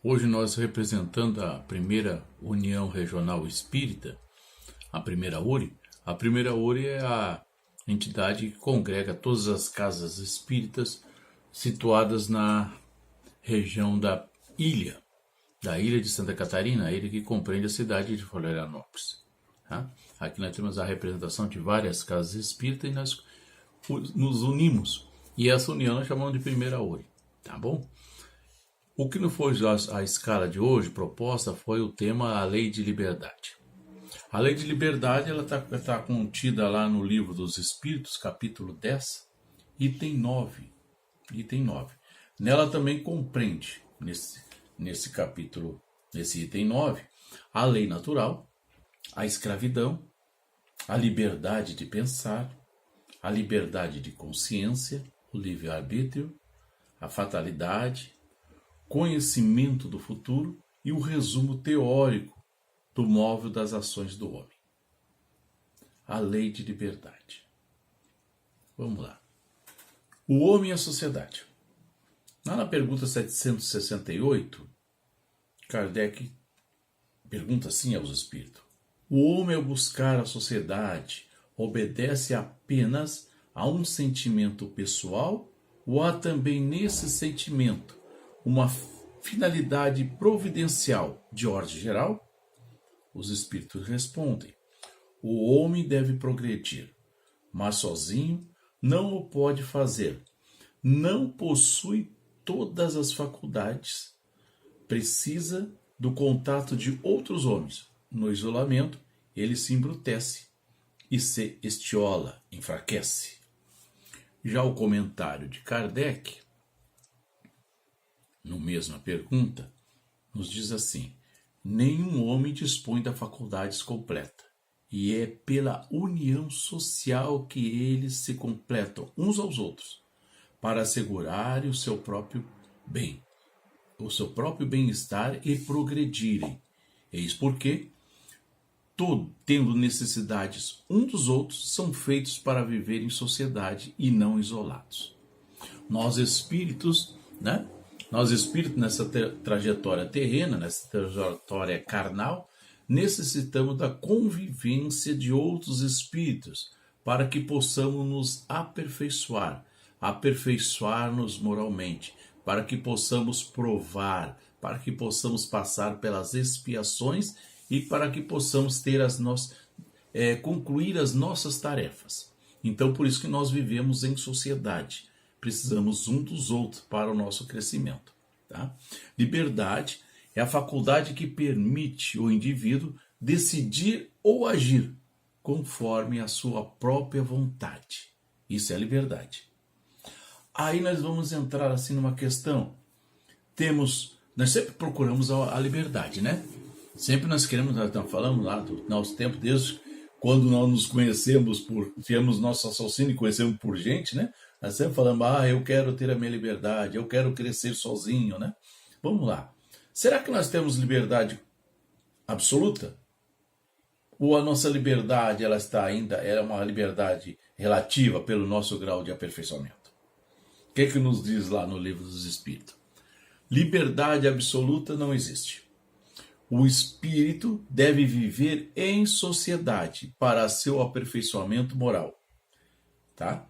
Hoje nós representando a primeira União Regional Espírita, a primeira URI. A primeira URI é a entidade que congrega todas as casas espíritas situadas na região da ilha de Santa Catarina, a ilha que compreende a cidade de Florianópolis. Tá? Aqui nós temos a representação de várias casas espíritas e nós nos unimos. E essa união nós chamamos de primeira URI. Tá bom? O que não foi a escala de hoje proposta foi o tema a Lei de Liberdade. A Lei de Liberdade ela está contida lá no Livro dos Espíritos, capítulo 10, item 9. Item 9. Nela também compreende, nesse capítulo, nesse item 9, a lei natural, a escravidão, a liberdade de pensar, a liberdade de consciência, o livre-arbítrio, a fatalidade, conhecimento do futuro e o resumo teórico do móvel das ações do homem. A lei de liberdade. Vamos lá. O homem e a sociedade. Lá na pergunta 768, Kardec pergunta assim aos espíritos: o homem, ao buscar a sociedade, obedece apenas a um sentimento pessoal ou há também nesse sentimento uma finalidade providencial de ordem geral? Os espíritos respondem: o homem deve progredir, mas sozinho não o pode fazer. Não possui todas as faculdades. Precisa do contato de outros homens. No isolamento, ele se embrutece e se estiola, enfraquece. Já o comentário de Kardec, no mesma pergunta, nos diz assim: nenhum homem dispõe da faculdades completa, e é pela união social que eles se completam uns aos outros, para assegurarem o seu próprio bem, o seu próprio bem-estar e progredirem. Eis porque, tendo necessidades uns dos outros, são feitos para viver em sociedade e não isolados. Nós espíritos, nessa trajetória terrena, nessa trajetória carnal, necessitamos da convivência de outros espíritos para que possamos nos aperfeiçoar-nos moralmente, para que possamos provar, para que possamos passar pelas expiações e para que possamos ter concluir as nossas tarefas. Então, por isso que nós vivemos em sociedade. Precisamos um dos outros para o nosso crescimento. Tá? Liberdade é a faculdade que permite ao indivíduo decidir ou agir conforme a sua própria vontade. Isso é a liberdade. Aí nós vamos entrar assim numa questão. Nós sempre procuramos a liberdade, né? Sempre nós queremos, nós estamos falando lá do nosso tempo, desde quando nós nos conhecemos, tivemos nosso raciocínio e conhecemos por gente, né? Nós sempre falamos, eu quero ter a minha liberdade, eu quero crescer sozinho, né? Vamos lá. Será que nós temos liberdade absoluta? Ou a nossa liberdade, ela é uma liberdade relativa pelo nosso grau de aperfeiçoamento? O que nos diz lá no Livro dos Espíritos? Liberdade absoluta não existe. O espírito deve viver em sociedade para seu aperfeiçoamento moral. Tá?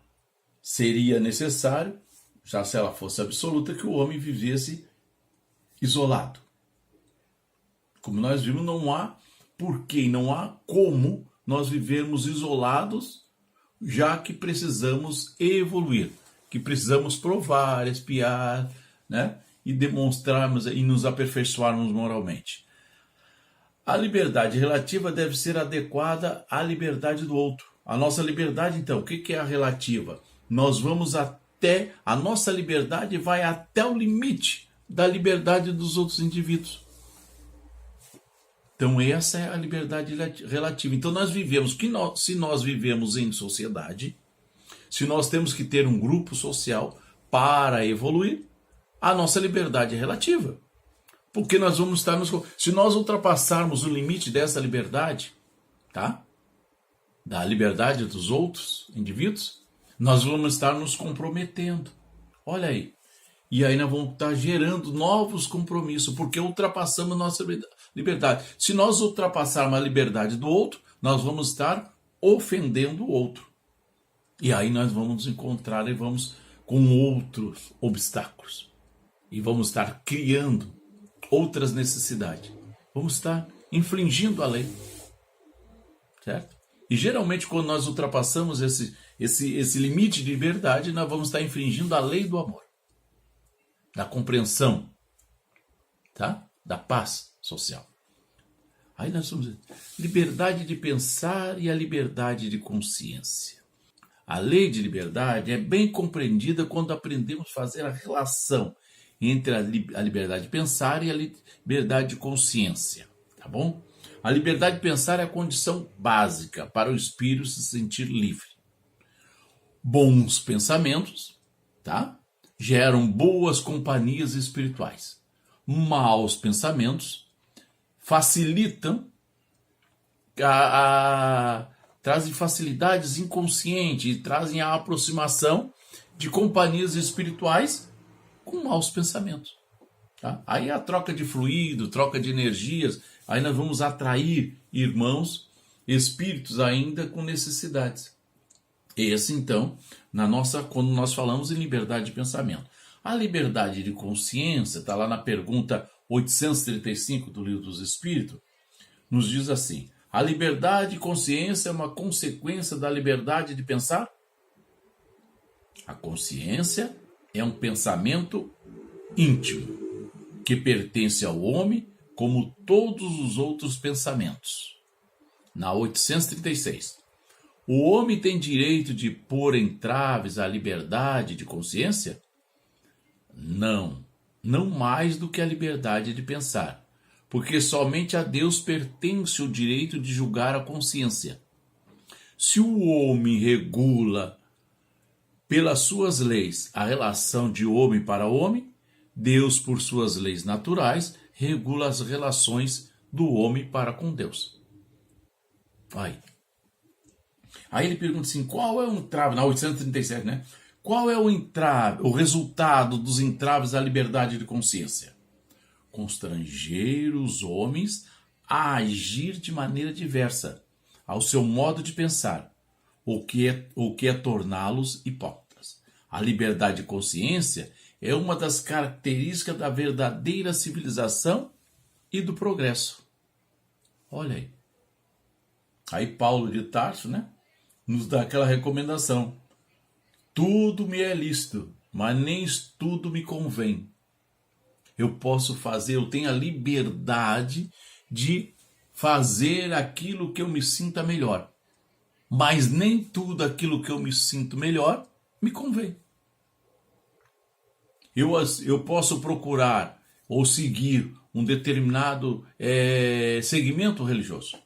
Seria necessário, já se ela fosse absoluta, que o homem vivesse isolado. Como nós vimos, não há porquê, não há como nós vivermos isolados, já que precisamos evoluir, que precisamos provar, expiar, né? E demonstrarmos e nos aperfeiçoarmos moralmente. A liberdade relativa deve ser adequada à liberdade do outro. A nossa liberdade, então, o que é a relativa? Nós vamos a nossa liberdade vai até o limite da liberdade dos outros indivíduos. Então essa é a liberdade relativa. Então nós vivemos, se nós vivemos em sociedade, se nós temos que ter um grupo social para evoluir, a nossa liberdade é relativa. Porque nós vamos estar se nós ultrapassarmos o limite dessa liberdade, tá? Da liberdade dos outros indivíduos, nós vamos estar nos comprometendo. Olha aí, E aí nós vamos estar gerando novos compromissos, porque ultrapassamos nossa liberdade. Se nós ultrapassarmos a liberdade do outro, nós vamos estar ofendendo o outro. E aí nós vamos nos encontrar e vamos com outros obstáculos. E vamos estar criando outras necessidades. Vamos estar infringindo a lei. Certo? E geralmente quando nós ultrapassamos esse limite de liberdade, nós vamos estar infringindo a lei do amor. Da compreensão, tá? Da paz social. Aí nós vamos dizer, liberdade de pensar e a liberdade de consciência. A lei de liberdade é bem compreendida quando aprendemos a fazer a relação entre a liberdade de pensar e a liberdade de consciência, tá bom? A liberdade de pensar é a condição básica para o espírito se sentir livre. Bons pensamentos, tá? Geram boas companhias espirituais. Maus pensamentos facilitam, trazem facilidades inconscientes e trazem a aproximação de companhias espirituais com maus pensamentos. Tá? Aí a troca de fluido, troca de energias, aí nós vamos atrair irmãos, espíritos ainda com necessidades. Esse, então, quando nós falamos em liberdade de pensamento. A liberdade de consciência, está lá na pergunta 835 do Livro dos Espíritos, nos diz assim, a liberdade de consciência é uma consequência da liberdade de pensar? A consciência é um pensamento íntimo, que pertence ao homem como todos os outros pensamentos. Na 836, o homem tem direito de pôr entraves à liberdade de consciência? Não, não mais do que a liberdade de pensar, porque somente a Deus pertence o direito de julgar a consciência. Se o homem regula pelas suas leis a relação de homem para homem, Deus, por suas leis naturais, regula as relações do homem para com Deus. Aí ele pergunta assim, qual é o entrave, na 837, né? Qual é o entrave, o resultado dos entraves à liberdade de consciência? Constranger os homens a agir de maneira diversa, ao seu modo de pensar, o que é torná-los hipócritas. A liberdade de consciência é uma das características da verdadeira civilização e do progresso. Olha aí. Aí Paulo de Tarso, né, nos dá aquela recomendação. Tudo me é lícito, mas nem tudo me convém. Eu tenho a liberdade de fazer aquilo que eu me sinta melhor. Mas nem tudo aquilo que eu me sinto melhor me convém. Eu posso procurar ou seguir um determinado segmento religioso.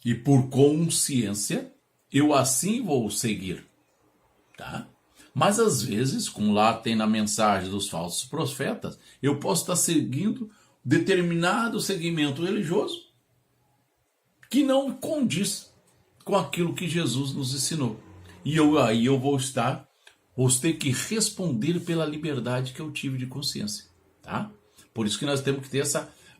E por consciência, eu assim vou seguir. Tá? Mas às vezes, como lá tem na mensagem dos falsos profetas, eu posso estar seguindo determinado segmento religioso que não condiz com aquilo que Jesus nos ensinou. E aí eu vou ter que responder pela liberdade que eu tive de consciência. Tá? Por isso que nós temos que ter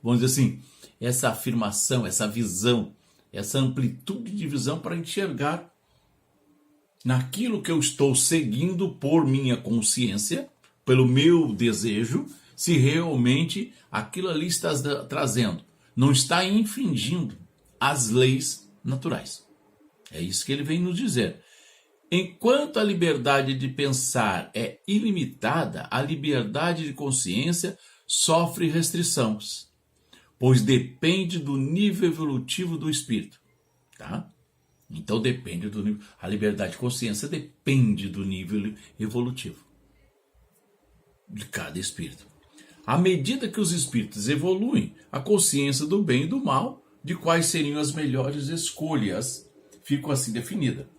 vamos dizer assim, essa afirmação, essa visão, essa amplitude de visão para enxergar naquilo que eu estou seguindo por minha consciência, pelo meu desejo, se realmente aquilo ali está trazendo, não está infringindo as leis naturais. É isso que ele vem nos dizer. Enquanto a liberdade de pensar é ilimitada, a liberdade de consciência sofre restrições, pois depende do nível evolutivo do espírito. Tá? Então depende do nível. A liberdade de consciência depende do nível evolutivo de cada espírito. À medida que os espíritos evoluem, a consciência do bem e do mal, de quais seriam as melhores escolhas, fica assim definida.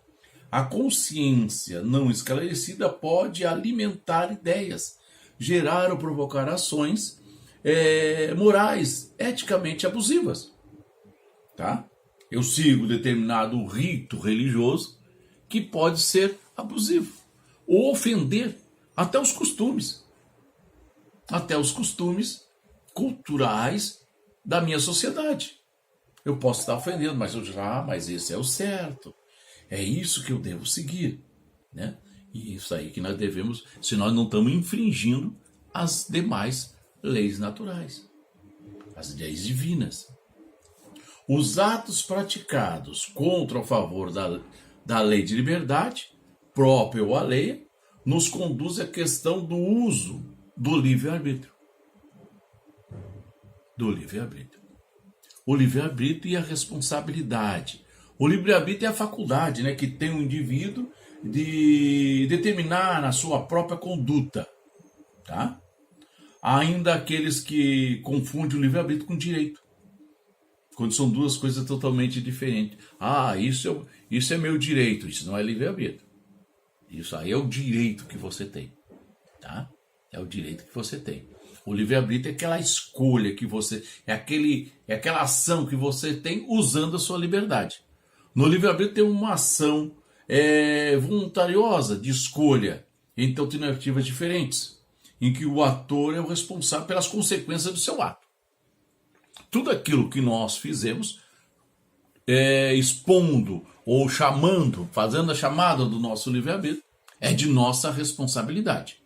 A consciência não esclarecida pode alimentar ideias, gerar ou provocar ações morais, eticamente abusivas. Tá? Eu sigo determinado rito religioso que pode ser abusivo ou ofender até os costumes. até os costumes culturais da minha sociedade. Eu posso estar ofendendo, mas esse é o certo. É isso que eu devo seguir, né? E isso aí que nós devemos, se nós não estamos infringindo as demais leis naturais, as leis divinas. Os atos praticados contra ou a favor da lei de liberdade, própria ou alheia, nos conduz à questão do uso do livre-arbítrio. Do livre-arbítrio. O livre-arbítrio e a responsabilidade. O livre-arbítrio é a faculdade, né, que tem o indivíduo de determinar a sua própria conduta. Tá? Ainda aqueles que confundem o livre-arbítrio com direito. Quando são duas coisas totalmente diferentes. Isso é meu direito, isso não é livre-arbítrio. Isso aí é o direito que você tem. Tá? É o direito que você tem. O livre-arbítrio é aquela escolha que você... É aquela ação que você tem usando a sua liberdade. No livre-arbítrio tem uma ação voluntariosa de escolha entre alternativas diferentes, em que o ator é o responsável pelas consequências do seu ato. Tudo aquilo que nós fizemos, expondo ou chamando, fazendo a chamada do nosso livre-arbítrio, é de nossa responsabilidade.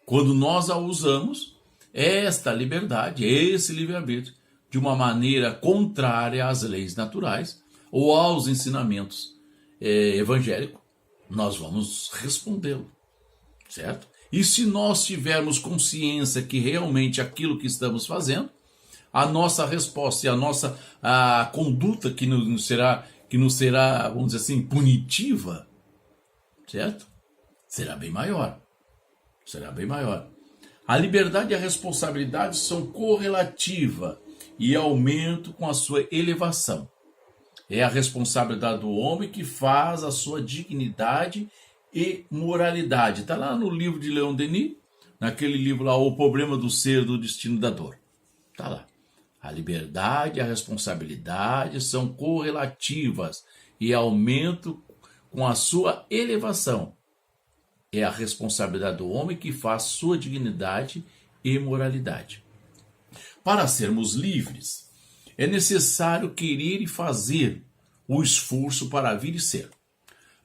Quando nós a usamos, esta liberdade, esse livre-arbítrio, de uma maneira contrária às leis naturais ou aos ensinamentos evangélicos, nós vamos respondê-lo, certo? E se nós tivermos consciência que realmente aquilo que estamos fazendo, a nossa resposta e a conduta que nos será, vamos dizer assim, punitiva, certo? Será bem maior. Será bem maior. A liberdade e a responsabilidade são correlativas e aumentam com a sua elevação. É a responsabilidade do homem que faz a sua dignidade e moralidade. Está lá no livro de Leon Denis, naquele livro lá, O Problema do Ser, do Destino da Dor. Está lá. A liberdade e a responsabilidade são correlativas e aumentam com a sua elevação. É a responsabilidade do homem que faz sua dignidade e moralidade. Para sermos livres, é necessário querer e fazer o esforço para vir e ser,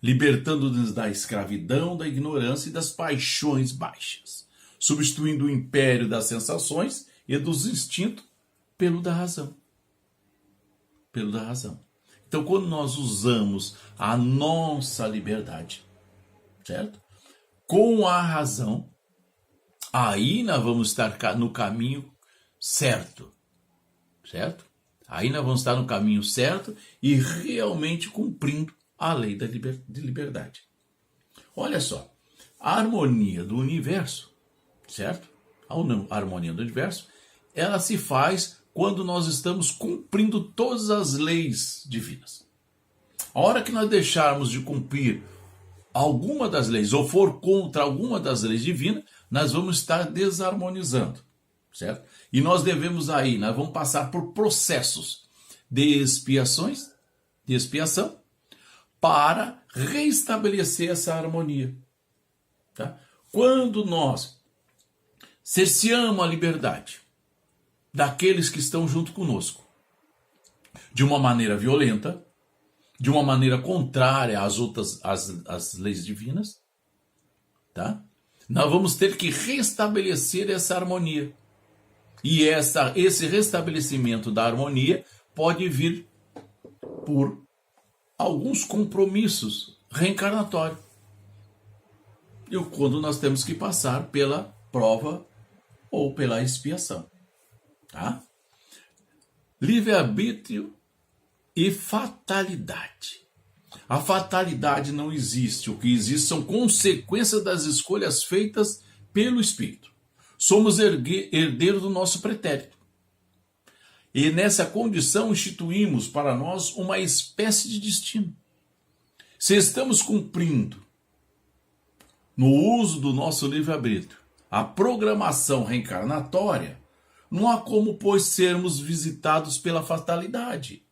libertando-nos da escravidão, da ignorância e das paixões baixas, substituindo o império das sensações e dos instintos pelo da razão. Pelo da razão. Então, quando nós usamos a nossa liberdade, certo? Com a razão, aí nós vamos estar no caminho certo, certo? Aí nós vamos estar no caminho certo e realmente cumprindo a lei de liberdade. Olha só, a harmonia do universo, certo? A harmonia do universo, ela se faz quando nós estamos cumprindo todas as leis divinas. A hora que nós deixarmos de cumprir alguma das leis ou for contra alguma das leis divinas, nós vamos estar desarmonizando, certo? E nós vamos passar por processos de expiação para reestabelecer essa harmonia, tá? Quando nós cerceamos a liberdade daqueles que estão junto conosco, de uma maneira violenta, de uma maneira contrária às leis divinas, tá? Nós vamos ter que restabelecer essa harmonia. E esse restabelecimento da harmonia pode vir por alguns compromissos reencarnatórios. E quando nós temos que passar pela prova ou pela expiação. Tá? Livre-arbítrio e fatalidade. A fatalidade não existe. O que existe são consequências das escolhas feitas pelo Espírito. Somos herdeiros do nosso pretérito. E nessa condição instituímos para nós uma espécie de destino. Se estamos cumprindo, no uso do nosso livre-arbítrio, a programação reencarnatória, não há como, pois, sermos visitados pela fatalidade.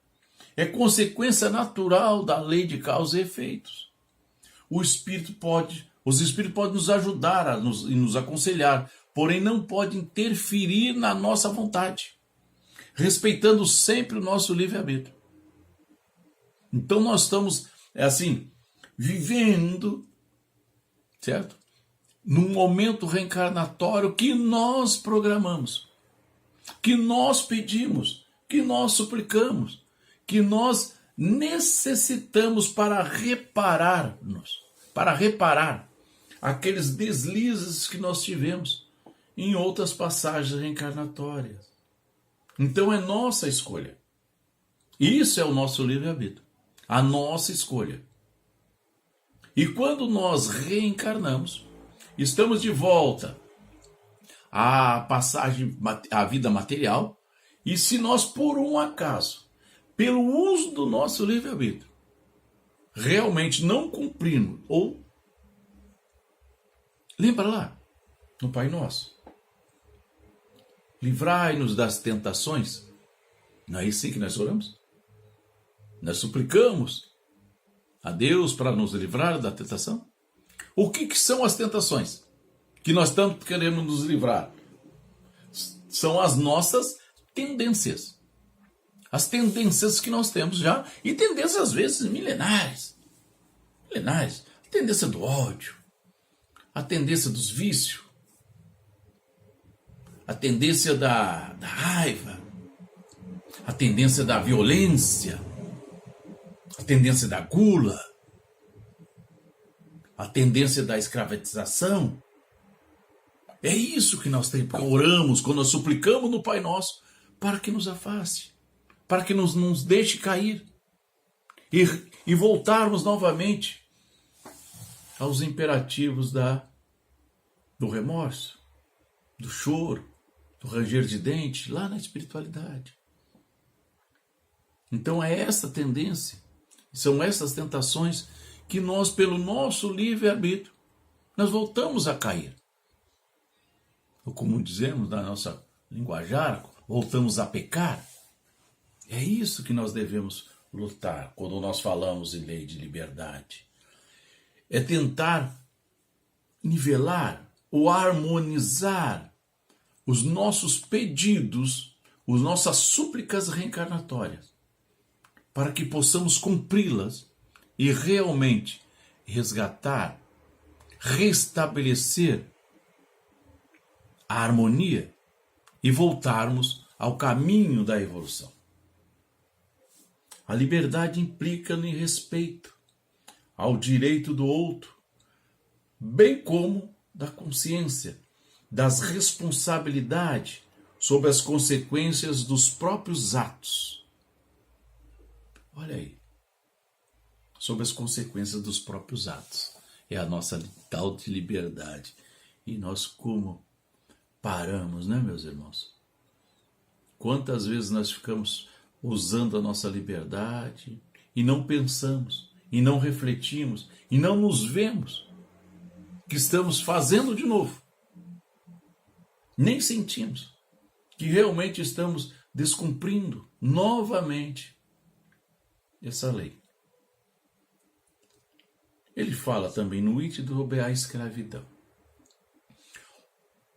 É consequência natural da lei de causa e efeitos. Os espíritos podem nos ajudar e nos aconselhar, porém não pode interferir na nossa vontade, respeitando sempre o nosso livre-arbítrio. Então nós estamos, vivendo, certo? Num momento reencarnatório que nós programamos, que nós pedimos, que nós suplicamos, que nós necessitamos para reparar-nos, para reparar aqueles deslizes que nós tivemos em outras passagens reencarnatórias. Então é nossa escolha. Isso é o nosso livre-arbítrio, a nossa escolha. E quando nós reencarnamos, estamos de volta à passagem, à vida material, e se nós, por um acaso, pelo uso do nosso livre-arbítrio, realmente não cumprimos, ou lembra lá, no Pai Nosso, livrai-nos das tentações, não é isso que nós oramos? Nós suplicamos a Deus para nos livrar da tentação? O que são as tentações que nós tanto queremos nos livrar? São as nossas tendências. As tendências que nós temos já, e tendências às vezes milenares. A tendência do ódio, a tendência dos vícios, a tendência da raiva, a tendência da violência, a tendência da gula, a tendência da escravização. É isso que nós oramos quando nós suplicamos no Pai Nosso, para que nos afaste, para que nos deixe cair e voltarmos novamente aos imperativos do remorso, do choro, do ranger de dente, lá na espiritualidade. Então é essa tendência, são essas tentações que nós, pelo nosso livre-arbítrio, nós voltamos a cair. Ou como dizemos na nossa linguajar, voltamos a pecar. É isso que nós devemos lutar quando nós falamos em lei de liberdade. É tentar nivelar ou harmonizar os nossos pedidos, as nossas súplicas reencarnatórias, para que possamos cumpri-las e realmente resgatar, restabelecer a harmonia e voltarmos ao caminho da evolução. A liberdade implica no respeito ao direito do outro, bem como da consciência, das responsabilidades sobre as consequências dos próprios atos. Olha aí, sobre as consequências dos próprios atos. É a nossa tal de liberdade. E nós como paramos, né, meus irmãos? Quantas vezes nós ficamos usando a nossa liberdade e não pensamos, e não refletimos, e não nos vemos que estamos fazendo de novo. Nem sentimos que realmente estamos descumprindo novamente essa lei. Ele fala também no item do a escravidão.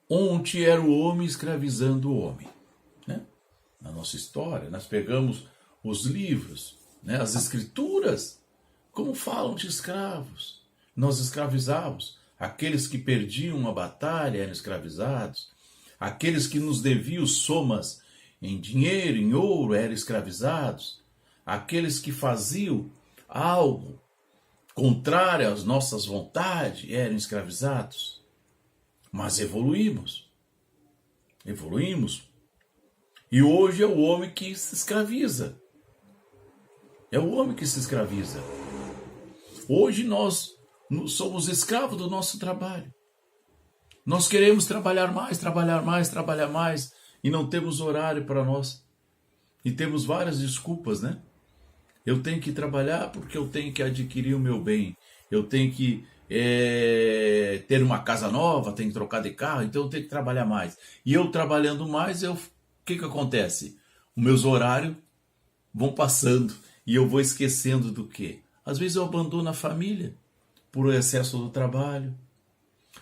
Onde era o homem escravizando o homem? Né? Na nossa história, nós pegamos os livros, né? As escrituras, como falam de escravos. Nós escravizávamos. Aqueles que perdiam uma batalha eram escravizados. Aqueles que nos deviam somas em dinheiro, em ouro, eram escravizados. Aqueles que faziam algo contrário às nossas vontades eram escravizados. Mas evoluímos. E hoje é o homem que se escraviza. Hoje nós somos escravos do nosso trabalho. Nós queremos trabalhar mais, e não temos horário para nós. E temos várias desculpas, né? Eu tenho que trabalhar porque eu tenho que adquirir o meu bem. Eu tenho que ter uma casa nova, tenho que trocar de carro, então eu tenho que trabalhar mais. E eu trabalhando mais, o que acontece? Os meus horários vão passando e eu vou esquecendo do quê? Às vezes eu abandono a família por excesso do trabalho.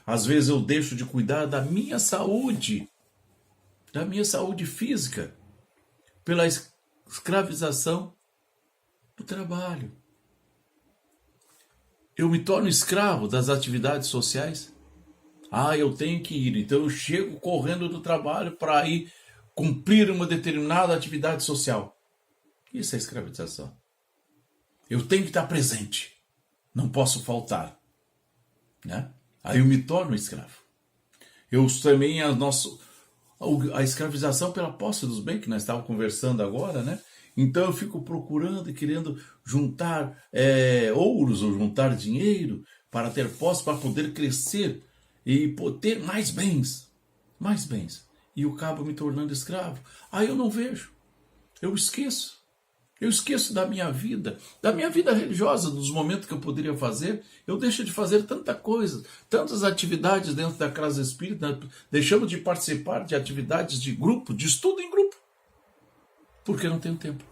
Às vezes eu deixo de cuidar da minha saúde física, pela escravização do trabalho. Eu me torno escravo das atividades sociais. Eu tenho que ir, então eu chego correndo do trabalho para ir cumprir uma determinada atividade social. Isso é escravização. Eu tenho que estar presente, não posso faltar, né? Aí eu me torno escravo. Eu também a escravização pela posse dos bens, que nós estávamos conversando agora, né? Então eu fico procurando e querendo juntar ouros ou juntar dinheiro para ter posse, para poder crescer e ter mais bens. E eu acabo me tornando escravo. Aí eu não vejo. Eu esqueço. Eu esqueço da minha vida religiosa, dos momentos que eu poderia fazer. Eu deixo de fazer tanta coisa, tantas atividades dentro da casa espírita. Deixamos de participar de atividades de grupo, de estudo em grupo. Porque não tenho tempo.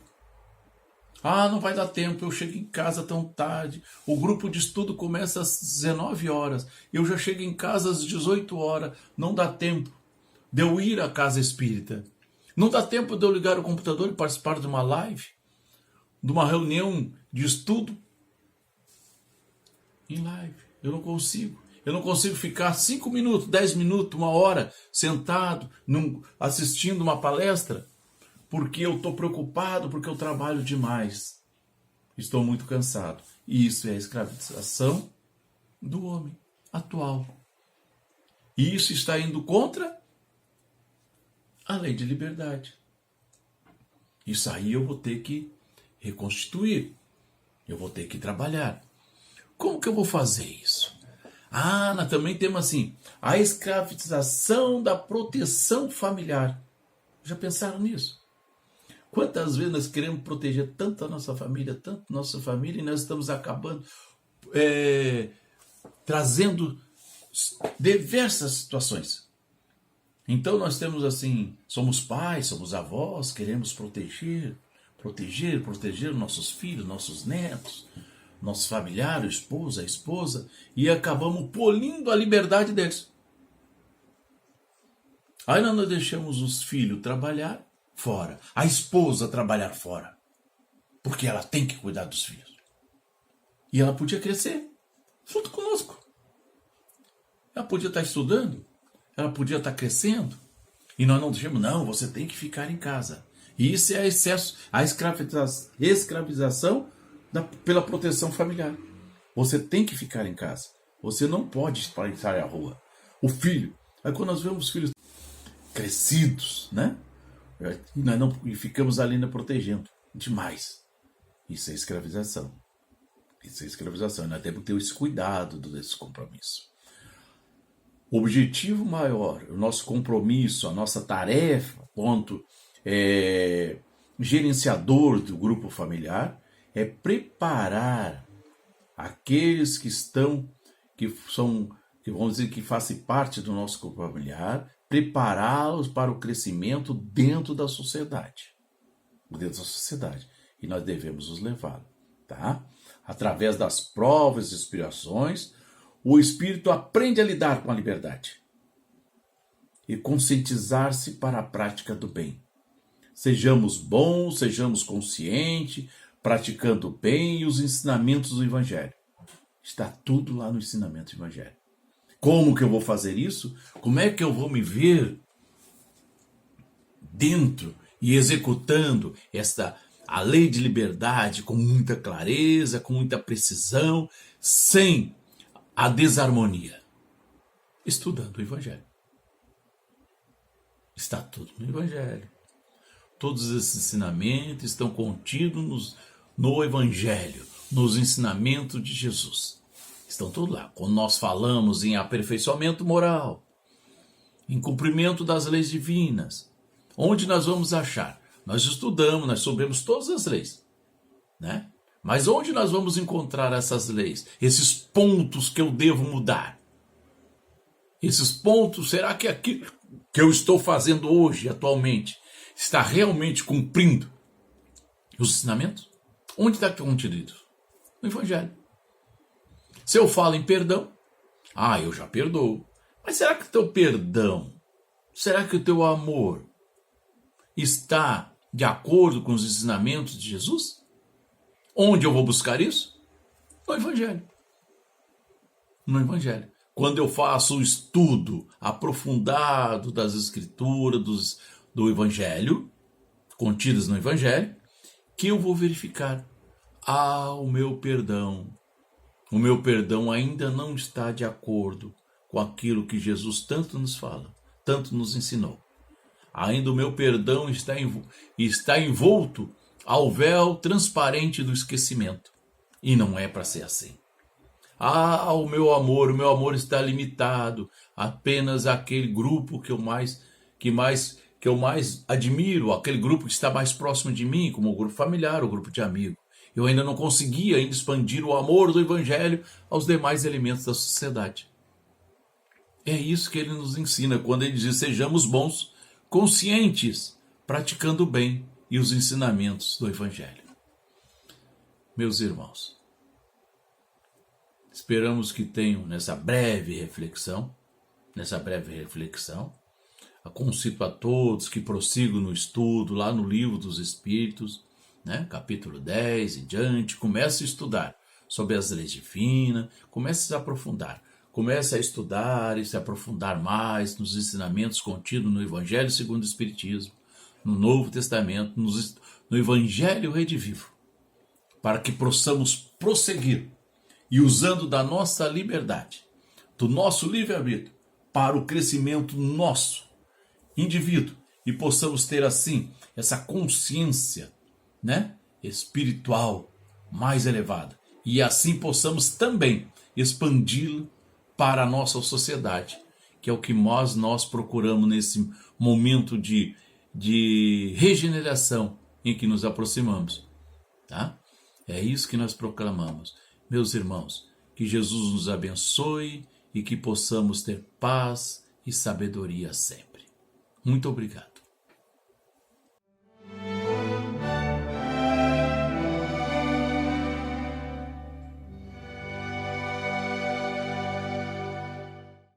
Não vai dar tempo, eu chego em casa tão tarde. O grupo de estudo começa às 19 horas. Eu já chego em casa às 18 horas. Não dá tempo de eu ir à casa espírita. Não dá tempo de eu ligar o computador e participar de uma live, de uma reunião de estudo em live. Eu não consigo. Eu não consigo ficar 5 minutos, 10 minutos, 1 hora sentado assistindo uma palestra, porque eu estou preocupado, porque eu trabalho demais. Estou muito cansado. E isso é a escravização do homem atual. E isso está indo contra a lei de liberdade. Isso aí eu vou ter que reconstituir. Eu vou ter que trabalhar. Como que eu vou fazer isso? Nós também temos assim, a escravização da proteção familiar. Já pensaram nisso? Quantas vezes nós queremos proteger tanto a nossa família, e nós estamos acabando trazendo diversas situações. Então nós temos assim, somos pais, somos avós, queremos proteger nossos filhos, nossos netos, nossos familiares, a esposa, e acabamos polindo a liberdade deles. Aí nós deixamos os filhos trabalhar fora, a esposa trabalhar fora, porque ela tem que cuidar dos filhos. E ela podia crescer junto conosco. Ela podia estar estudando, ela podia estar crescendo, e nós não deixamos, não, você tem que ficar em casa. E isso é excesso, a escravização pela proteção familiar. Você tem que ficar em casa. Você não pode sair à rua. O filho, aí quando nós vemos os filhos crescidos, né? E nós não ficamos ali protegendo demais. Isso é escravização. Isso é escravização. Nós temos que ter esse cuidado desse compromisso. O objetivo maior, o nosso compromisso, a nossa tarefa, gerenciador do grupo familiar, é preparar aqueles que vamos dizer que fazem parte do nosso grupo familiar, prepará-los para o crescimento dentro da sociedade. E nós devemos os levá-lo, tá? Através das provas e expiações, o espírito aprende a lidar com a liberdade e conscientizar-se para a prática do bem. Sejamos bons, sejamos conscientes, praticando o bem e os ensinamentos do Evangelho. Está tudo lá no ensinamento do Evangelho. Como que eu vou fazer isso? Como é que eu vou me ver dentro e executando a lei de liberdade com muita clareza, com muita precisão, sem a desarmonia? Estudando o Evangelho. Está tudo no Evangelho. Todos esses ensinamentos estão contidos no Evangelho, nos ensinamentos de Jesus. Estão todos lá. Quando nós falamos em aperfeiçoamento moral, em cumprimento das leis divinas, onde nós vamos achar? Nós estudamos, nós sabemos todas as leis, né? Mas onde nós vamos encontrar essas leis? Esses pontos que eu devo mudar? Esses pontos, será que aquilo que eu estou fazendo hoje, atualmente, está realmente cumprindo os ensinamentos? Onde está contido? No Evangelho. Se eu falo em perdão, Ah, eu já perdoo. Mas será que o teu perdão, será que o teu amor está de acordo com os ensinamentos de Jesus? Onde eu vou buscar isso? No Evangelho. No Evangelho. Quando eu faço o estudo aprofundado das Escrituras, do Evangelho, contidas no Evangelho, que eu vou verificar. O meu perdão ainda não está de acordo com aquilo que Jesus tanto nos fala, tanto nos ensinou. Ainda o meu perdão está envolto ao véu transparente do esquecimento. E não é para ser assim. O meu amor está limitado apenas àquele grupo que eu mais admiro, aquele grupo que está mais próximo de mim, como o grupo familiar, o grupo de amigos. Eu ainda não conseguia expandir o amor do Evangelho aos demais elementos da sociedade. É isso que ele nos ensina quando ele diz: sejamos bons, conscientes, praticando o bem e os ensinamentos do Evangelho. Meus irmãos, esperamos que tenham nessa breve reflexão, concito a todos que prossigam no estudo lá no Livro dos Espíritos, capítulo 10 e diante, comece a estudar sobre as leis divinas, comece a se aprofundar, comece a estudar e se aprofundar mais nos ensinamentos contidos no Evangelho segundo o Espiritismo, no Novo Testamento, no Evangelho Redivivo, para que possamos prosseguir e usando da nossa liberdade, do nosso livre-arbítrio, para o crescimento nosso, indivíduo, e possamos ter assim essa consciência espiritual mais elevada, e assim possamos também expandi-la para a nossa sociedade, que é o que nós procuramos nesse momento de regeneração em que nos aproximamos. Tá? É isso que nós proclamamos. Meus irmãos, que Jesus nos abençoe e que possamos ter paz e sabedoria sempre. Muito obrigado.